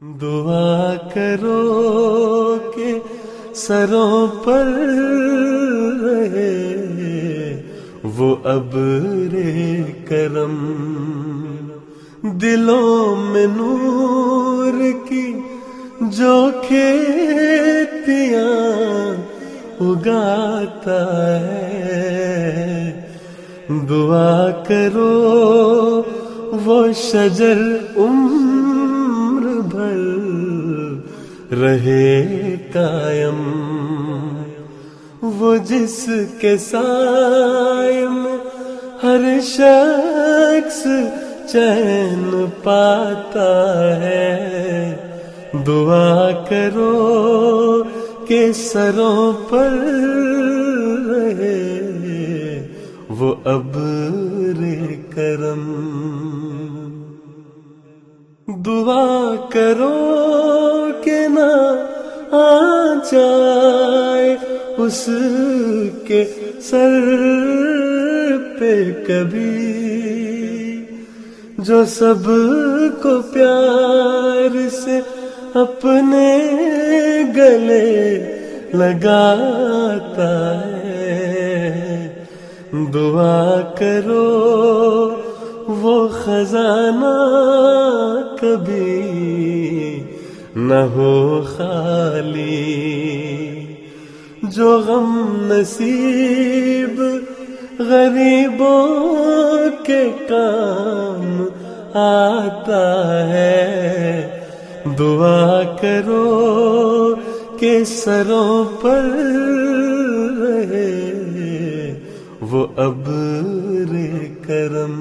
دعا کرو کہ سروں پر رہے وہ ابر کرم، دلوں میں نور کی جو کھیتیاں اگاتا ہے، دعا کرو وہ شجر عمر بھر رہے قائم، وہ جس کے سائے میں ہر شخص چین پاتا ہے، دعا کرو کہ سروں پر رہے وہ ابر کرم، دعا کرو کہ نہ آ جائے اس کے سر پہ کبھی جو سب کو پیار سے اپنے گلے لگاتا ہے، دعا کرو وہ خزانہ کبھی نہ ہو خالی، جو غم نصیب غریبوں کے کام آتا ہے، دعا کرو کہ سروں پر رہے وہ ابر کرم۔